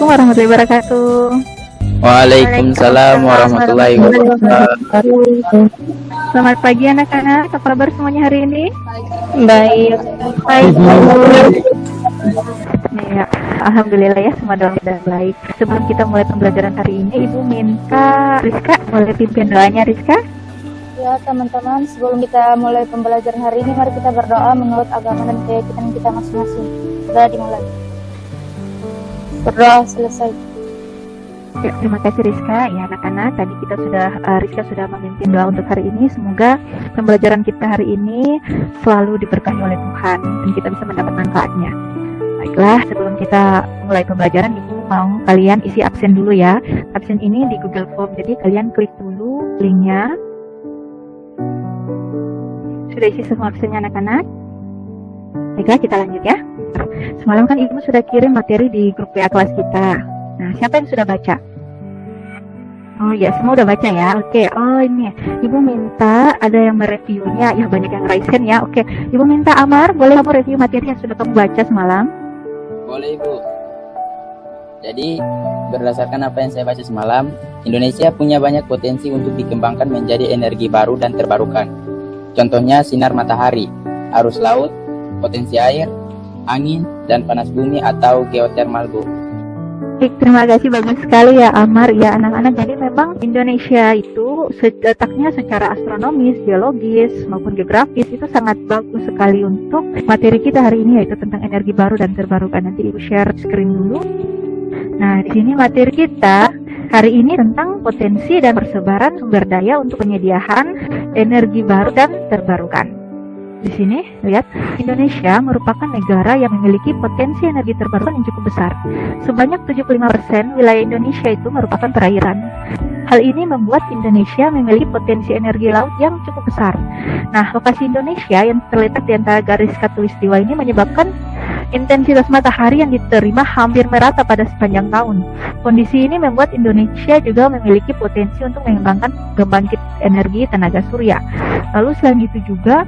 Assalamualaikum warahmatullahi wabarakatuh. Waalaikumsalam warahmatullahi wabarakatuh. Selamat pagi anak-anak, apa kabar semuanya hari ini? Baik. Baik. Ya, alhamdulillah ya, semua dalam keadaan baik. Sebelum kita mulai pembelajaran hari ini, Ibu minta Rizka boleh pimpin doanya, Rizka? Ya teman-teman, sebelum kita mulai pembelajaran hari ini, mari kita berdoa menurut agama dan keyakinan kita masing-masing. Sudah dimulai. Berdoa selesai. Ya, terima kasih Rizka. Ya anak-anak, tadi kita sudah Rizka sudah memimpin doa untuk hari ini. Semoga pembelajaran kita hari ini selalu diberkahi oleh Tuhan dan kita bisa mendapat manfaatnya. Baiklah, sebelum kita mulai pembelajaran, Ibu mau kalian isi absen dulu ya. Absen ini di Google Form, jadi kalian klik dulu linknya. Sudah isi semua absennya anak-anak? Baiklah, kita lanjut ya. Semalam kan Ibu sudah kirim materi di grup WA kelas kita. Nah, siapa yang sudah baca? Oh ya, semua udah baca ya. Oke, oh ini Ibu minta ada yang mereviewnya. Ya, banyak yang raise hand ya. Oke, Ibu minta Amar, boleh kamu review materi yang sudah kamu baca semalam? Boleh Ibu. Jadi berdasarkan apa yang saya baca semalam, Indonesia punya banyak potensi untuk dikembangkan menjadi energi baru dan terbarukan. Contohnya sinar matahari, arus laut, potensi air, angin, dan panas bumi atau geothermal Bu. Baik, terima kasih, bagus sekali ya Amar. Ya anak-anak, jadi memang Indonesia itu letaknya secara astronomis, geologis maupun geografis itu sangat bagus sekali untuk materi kita hari ini, yaitu tentang energi baru dan terbarukan. Nanti Ibu share screen dulu. Nah, di sini materi kita hari ini tentang potensi dan persebaran sumber daya untuk penyediaan energi baru dan terbarukan. Di sini, lihat, Indonesia merupakan negara yang memiliki potensi energi terbarukan yang cukup besar. Sebanyak 75% wilayah Indonesia itu merupakan perairan. Hal ini membuat Indonesia memiliki potensi energi laut yang cukup besar. Nah, lokasi Indonesia yang terletak di antara garis khatulistiwa ini menyebabkan intensitas matahari yang diterima hampir merata pada sepanjang tahun. Kondisi ini membuat Indonesia juga memiliki potensi untuk mengembangkan pembangkit energi tenaga surya. Lalu selain itu juga,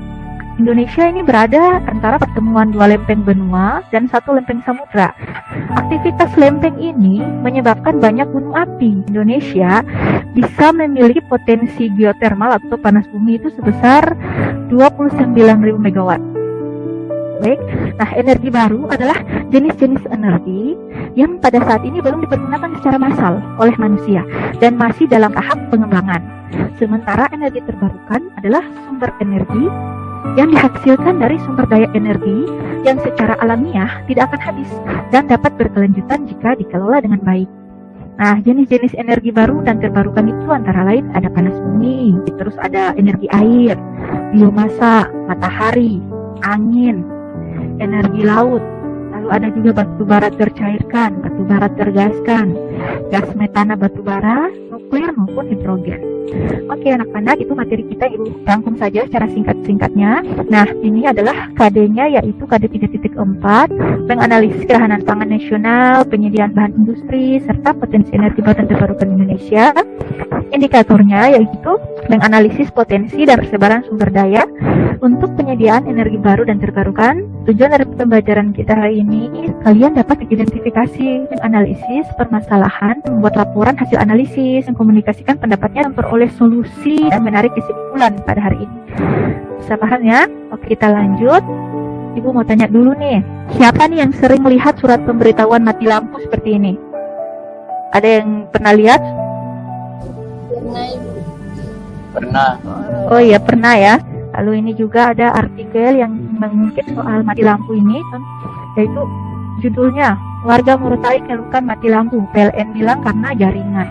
Indonesia ini berada antara pertemuan dua lempeng benua dan satu lempeng samudra. Aktivitas lempeng ini menyebabkan banyak gunung api. Indonesia bisa memiliki potensi geotermal atau panas bumi itu sebesar 29.000 megawatt. Baik, nah energi baru adalah jenis-jenis energi yang pada saat ini belum dipergunakan secara massal oleh manusia dan masih dalam tahap pengembangan. Sementara energi terbarukan adalah sumber energi yang dihasilkan dari sumber daya energi yang secara alamiah tidak akan habis dan dapat berkelanjutan jika dikelola dengan baik. Nah, jenis-jenis energi baru dan terbarukan itu antara lain ada panas bumi, terus ada energi air, biomasa, matahari, angin, energi laut, lalu ada juga batu bara tercairkan, batu bara tergaskan, gas metana batu bara, nuklir maupun hidrogen. Oke anak-anak, itu materi kita, Ibu rangkum saja secara singkat-singkatnya. Nah, ini adalah KD-nya, yaitu KD 3.4, menganalisis ketahanan pangan nasional, penyediaan bahan industri, serta potensi energi baru dan terbarukan Indonesia. Indikatornya yaitu menganalisis potensi dan persebaran sumber daya untuk penyediaan energi baru dan terbarukan. Tujuan dari pembelajaran kita hari ini, kalian dapat mengidentifikasi, menganalisis permasalahan, membuat laporan hasil analisis, mengkomunikasikan pendapatnya, memperoleh solusi, dan menarik kesimpulan pada hari ini. Bisa paham ya? Oke, kita lanjut. Ibu mau tanya dulu nih, siapa nih yang sering melihat surat pemberitahuan mati lampu seperti ini? Ada yang pernah lihat? Pernah. Oh iya, pernah ya. Lalu ini juga ada artikel yang mengungkit soal mati lampu ini, yaitu judulnya warga Morotai keluhkan mati lampu, PLN bilang karena jaringan.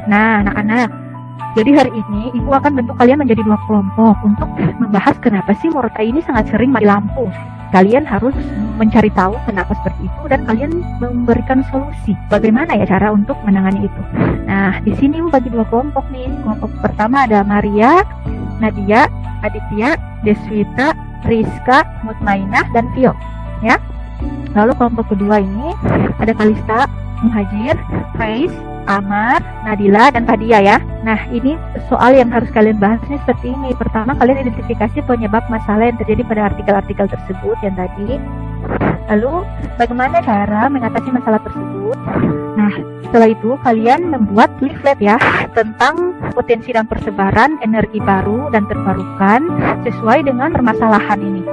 Nah anak-anak, jadi hari ini Ibu akan bentuk kalian menjadi dua kelompok untuk membahas kenapa sih Morotai ini sangat sering mati lampu. Kalian harus mencari tahu kenapa seperti itu dan kalian memberikan solusi bagaimana ya cara untuk menangani itu. Nah, di sini Ibu bagi dua kelompok nih. Kelompok pertama ada Maria, Nadia, Aditya, Deswita, Rizka, Mutmainah, dan Vio ya. Lalu kelompok kedua ini ada Kalista, Muhajir, Faiz, Amar, Nadila, dan Fadia ya. Nah, ini soal yang harus kalian bahasnya seperti ini. Pertama, kalian identifikasi penyebab masalah yang terjadi pada artikel-artikel tersebut yang tadi. Lalu, bagaimana cara mengatasi masalah tersebut? Nah, setelah itu kalian membuat leaflet ya tentang potensi dan persebaran energi baru dan terbarukan sesuai dengan permasalahan ini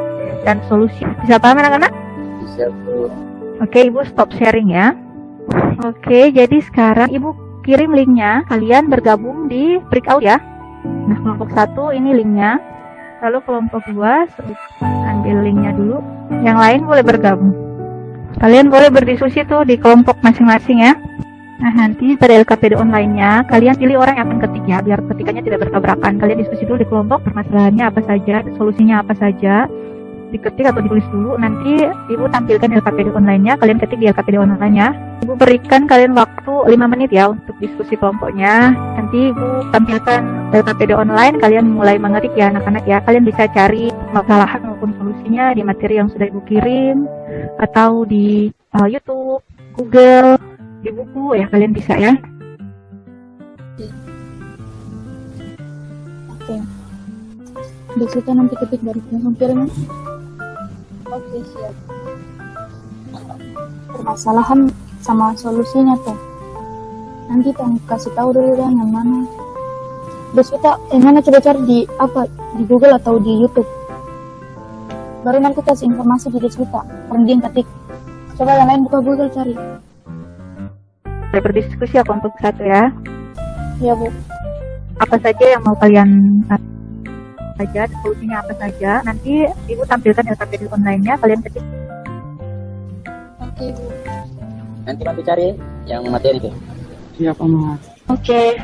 dan solusi. Bisa paham anak-anak? Bisa, Bu. Oke, Ibu stop sharing ya. Oke, jadi sekarang Ibu kirim linknya, kalian bergabung di breakout ya. Nah, kelompok 1 ini linknya. Lalu kelompok 2 ambil linknya dulu. Yang lain boleh bergabung. Kalian boleh berdiskusi tuh di kelompok masing-masing ya. Nah, nanti pada LKPD online-nya kalian pilih orang yang akan ketik ya, biar ketikannya tidak bertabrakan. Kalian diskusi dulu di kelompok, permasalahannya apa saja, solusinya apa saja. Diketik atau ditulis dulu, nanti Ibu tampilkan LKPD online-nya, kalian ketik di LKPD online-nya. Ibu berikan kalian waktu 5 menit ya untuk diskusi kelompoknya. Nanti Ibu tampilkan LKPD online, kalian mulai mengetik ya anak-anak ya. Kalian bisa cari permasalahan maupun solusinya di materi yang sudah Ibu kirim, atau di YouTube, Google, di buku ya, kalian bisa ya. Oke. Di situ nanti ketik dari langsung kirim. Oke, siap. Permasalahan sama solusinya tuh. Nanti kita kasih tahu dulu yang mana. Terus kita mana coba cari di apa? Di Google atau di YouTube. Baru nanti kasih informasi di kita. Kemudian ketik. Coba yang lain buka Google cari. Boleh berdiskusi ya kelompok 1 ya. Ya, Bu. Apa saja yang mau kalian saja, solusinya apa saja. Nanti Ibu tampilkan LKPD online-nya, kalian ketik. Oke, Bu. Nanti bantu cari yang materi tuh. Siapa Mas? Oke,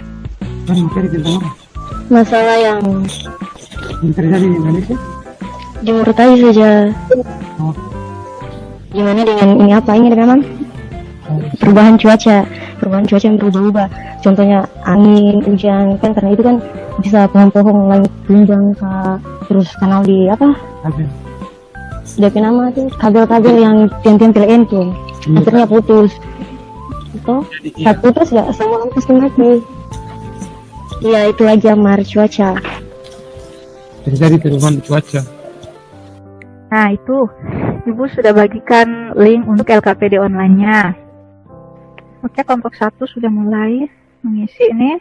Cari materi tentang apa? masalah yang Yang terjadi di Indonesia? di Murtai saja. Oh, Gimana dengan ini apa? Ini memang perubahan cuaca yang berubah-ubah. Contohnya angin, hujan kan, karena itu kan bisa pohon-pohon langit tumbang, terus kanal di apa? ada. DP nama tuh kabel-kabel yang tiang-tiang PLN tuh akhirnya putus. Itu saat putus ya semua lampu pasti mati. Iya, itu lagi amar cuaca. Terjadi perubahan cuaca. Nah, itu Ibu sudah bagikan link untuk LKPD online-nya. Oke, kelompok 1 sudah mulai mengisi ini.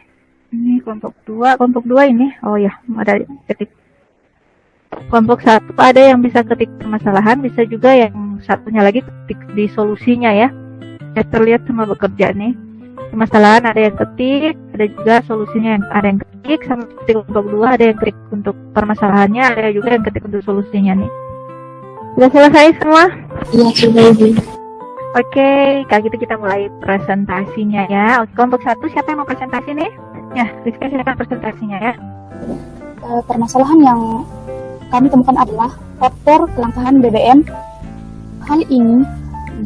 Ini kelompok 2 ini. Oh ya, ada ketik. Kelompok 1 ada yang bisa ketik permasalahan, bisa juga yang satunya lagi ketik di solusinya ya. Ya, terlihat semua bekerja nih. Permasalahan ada yang ketik, ada juga solusinya yang ada yang ketik, sama ketik kelompok 2 ada yang ketik untuk permasalahannya, ada juga yang ketik untuk solusinya nih. Sudah selesai semua? Iya, sudah Ibu. Oke, kalau gitu kita mulai presentasinya ya. Oke, kelompok 1 siapa yang mau presentasi nih? Ya, Rizka silakan presentasinya ya. Permasalahan yang kami temukan adalah faktor kelangkaan BBM. Hal ini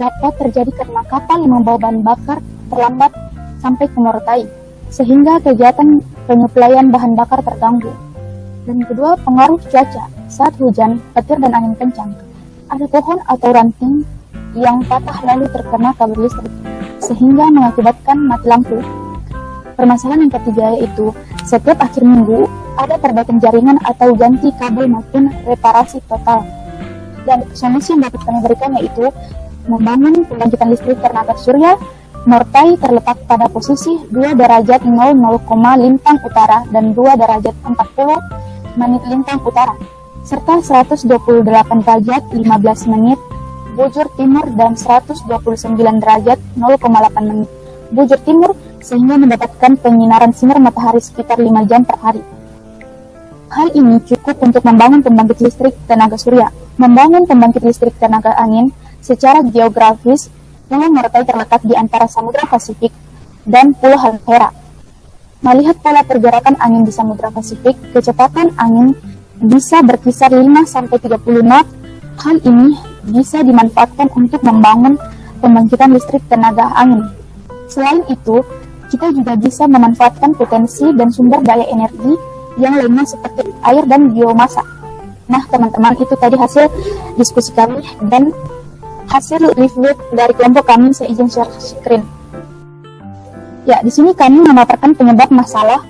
dapat terjadi karena kapal yang membawa bahan bakar terlambat sampai ke Morotai, sehingga kegiatan penyuplaian bahan bakar terganggu. Dan kedua, pengaruh cuaca saat hujan, petir, dan angin kencang. Ada pohon atau ranting yang patah lalu terkena kabel listrik, sehingga mengakibatkan mati lampu. Permasalahan yang ketiga yaitu setiap akhir minggu ada perbaikan jaringan atau ganti kabel maupun reparasi total. Dan solusi yang dapat kami berikan yaitu membangun pembangkitan listrik tenaga surya. Morotai terletak pada posisi 2 derajat 00, lintang utara dan 2 derajat 40 menit lintang utara, serta 128 derajat 15 menit bujur timur dan 129 derajat 0,8 menit bujur timur, sehingga mendapatkan penyinaran sinar matahari sekitar 5 jam per hari. Hal ini cukup untuk membangun pembangkit listrik tenaga surya. Membangun pembangkit listrik tenaga angin secara geografis, Pulau Morotai terletak di antara Samudra Pasifik dan Pulau Halmahera. Melihat pola pergerakan angin di Samudra Pasifik, kecepatan angin bisa berkisar 5-30 knot. Hal ini bisa dimanfaatkan untuk membangun pembangkitan listrik tenaga angin. Selain itu, kita juga bisa memanfaatkan potensi dan sumber daya energi yang lainnya seperti air dan biomasa. Nah, teman-teman, itu tadi hasil diskusi kami dan hasil review dari kelompok kami. Saya izin share screen. Ya, di sini kami memaparkan penyebab masalah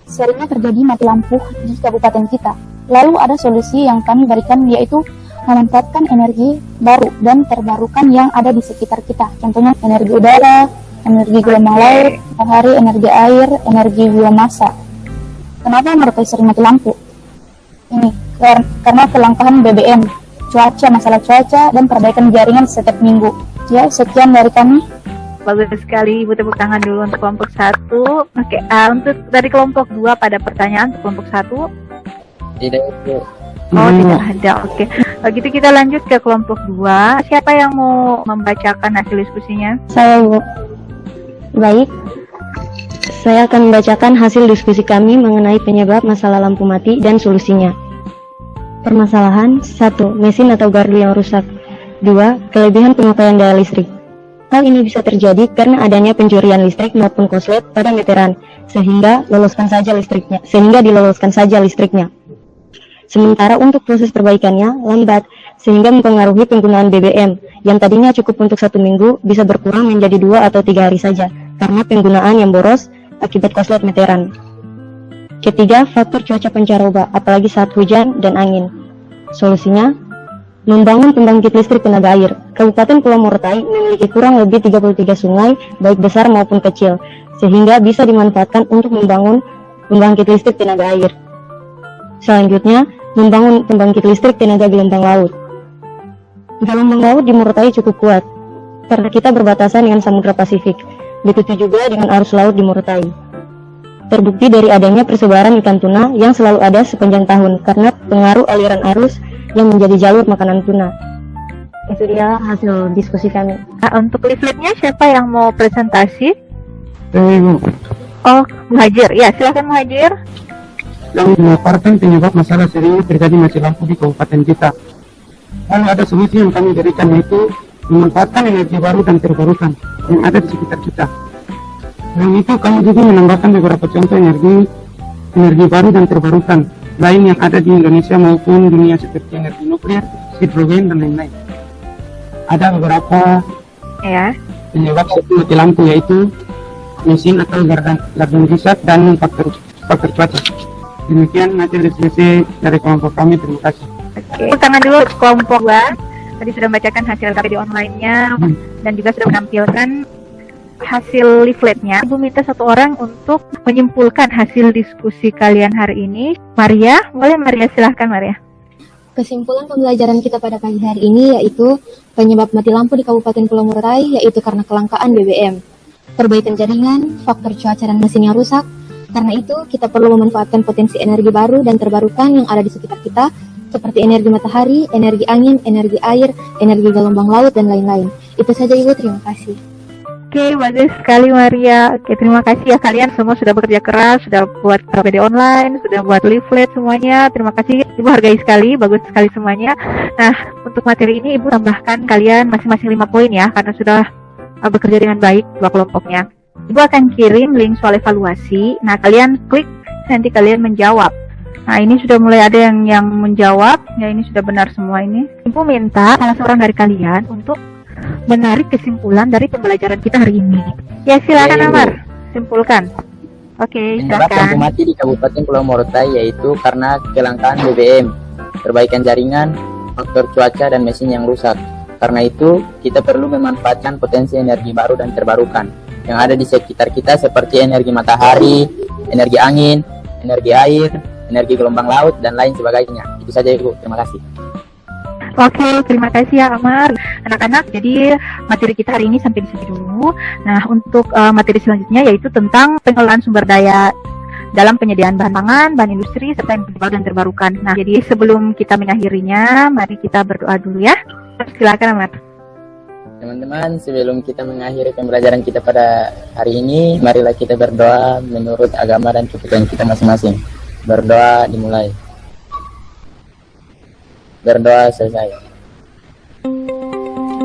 seringnya terjadi mati lampu di kabupaten kita. Lalu ada solusi yang kami berikan, yaitu memanfaatkan energi baru dan terbarukan yang ada di sekitar kita. Contohnya energi udara, energi gelombang laut, matahari, energi air, energi biomasa. Kenapa mereka sering mati lampu? Ini karena kelangkaan BBM, cuaca, masalah cuaca, dan perbaikan jaringan setiap minggu. Ya, sekian dari kami. Bagus sekali, Ibu, tepuk tangan dulu untuk kelompok 1. Oke, untuk dari kelompok 2 pada pertanyaan untuk kelompok 1. Tidak itu. Oh, tidak ada. Oke. Begitu kita lanjut ke kelompok 2. Siapa yang mau membacakan hasil diskusinya? Saya, Bu. Baik. Saya akan membacakan hasil diskusi kami mengenai penyebab masalah lampu mati dan solusinya. Permasalahan 1. Mesin atau gardu yang rusak. 2. Kelebihan pemakaian daya listrik. Hal ini bisa terjadi karena adanya pencurian listrik maupun konslet pada meteran, sehingga diloloskan saja listriknya. Sementara untuk proses perbaikannya lambat, sehingga mempengaruhi penggunaan BBM, yang tadinya cukup untuk 1 minggu bisa berkurang menjadi 2 atau 3 hari saja, karena penggunaan yang boros akibat konslet meteran. Ketiga, faktor cuaca pancaroba, apalagi saat hujan dan angin. Solusinya, membangun pembangkit listrik tenaga air. Kabupaten Pulau Morotai memiliki kurang lebih 33 sungai, baik besar maupun kecil, sehingga bisa dimanfaatkan untuk membangun pembangkit listrik tenaga air. Selanjutnya, membangun pembangkit listrik tenaga gelombang laut. Gelombang laut di Morotai cukup kuat, karena kita berbatasan dengan Samudra Pasifik. Begitu juga dengan arus laut di Morotai. Terbukti dari adanya persebaran ikan tuna yang selalu ada sepanjang tahun, karena pengaruh aliran arus yang menjadi jalur makanan tuna. Itu dia hasil diskusi kami. Nah, untuk leafletnya siapa yang mau presentasi? Bu. Oh, Muhajir. Ya, silakan Muhajir. Yang memaparkan penyebab masalah seringnya terjadi mati lampu di kabupaten kita. Lalu ada solusi yang kami berikan, yaitu memanfaatkan energi baru dan terbarukan yang ada di sekitar kita. Selain itu, kami juga menambahkan beberapa contoh energi baru dan terbarukan lain yang ada di Indonesia maupun dunia, seperti energi nuklir, hidrogen, dan lain-lain. Ada beberapa penyebab mati lampu, yaitu mesin atau gardu rusak dan faktor cuaca. Demikian materi diskusi dari kelompok kami. Terima kasih. Oke. Tangan dulu kelompok 2. Tadi sudah membacakan hasil KPD online-nya dan juga sudah menampilkan hasil leafletnya. Ibu minta satu orang untuk menyimpulkan hasil diskusi kalian hari ini. Maria, boleh Maria, silahkan Maria. Kesimpulan pembelajaran kita pada pagi hari ini yaitu penyebab mati lampu di Kabupaten Pulau Morotai yaitu karena kelangkaan BBM, perbaikan jaringan, faktor cuaca dan mesin yang rusak. Karena itu, kita perlu memanfaatkan potensi energi baru dan terbarukan yang ada di sekitar kita, seperti energi matahari, energi angin, energi air, energi gelombang laut, dan lain-lain. Itu saja Ibu, terima kasih. Oke, bagus sekali Maria. Oke, terima kasih ya kalian semua sudah bekerja keras, sudah buat KPD online, sudah buat leaflet semuanya. Terima kasih, Ibu hargai sekali, bagus sekali semuanya. Nah, untuk materi ini Ibu tambahkan kalian masing-masing 5 poin ya, karena sudah bekerja dengan baik dua kelompoknya. Ibu akan kirim link soal evaluasi. Nah, kalian klik, nanti kalian menjawab. Nah, ini sudah mulai ada yang menjawab. Ya, ini sudah benar semua ini. Ibu minta salah seorang dari kalian untuk menarik kesimpulan dari pembelajaran kita hari ini. Ya, silakan Amar, simpulkan. Oke, Penyebab lampu silakan. mati di Kabupaten Pulau Morotai yaitu karena kelangkaan BBM, perbaikan jaringan, faktor cuaca dan mesin yang rusak. Karena itu, kita perlu memanfaatkan potensi energi baru dan terbarukan yang ada di sekitar kita, seperti energi matahari, energi angin, energi air, energi gelombang laut, dan lain sebagainya. Itu saja Ibu, terima kasih. Oke, terima kasih ya Amar. Anak-anak, jadi materi kita hari ini sampai di sini dulu. Nah, untuk materi selanjutnya yaitu tentang pengelolaan sumber daya dalam penyediaan bahan pangan, bahan industri, serta energi baru dan terbarukan. Nah, jadi sebelum kita mengakhirinya, mari kita berdoa dulu ya. Silakan Amar. Teman-teman, sebelum kita mengakhiri pembelajaran kita pada hari ini, marilah kita berdoa menurut agama dan kepercayaan kita masing-masing. Berdoa dimulai. Berdoa selesai.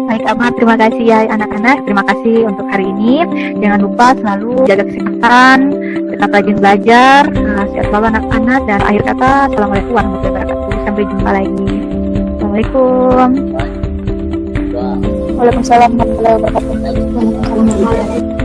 Baik Amar, terima kasih ya anak-anak. Terima kasih untuk hari ini. Jangan lupa selalu jaga kesehatan, tetap rajin belajar, sehat selalu anak-anak. Dan akhir kata, Assalamualaikum warahmatullahi wabarakatuh. Sampai jumpa lagi. Assalamualaikum. Doa. Waalaikumsalam warahmatullahi wabarakatuh.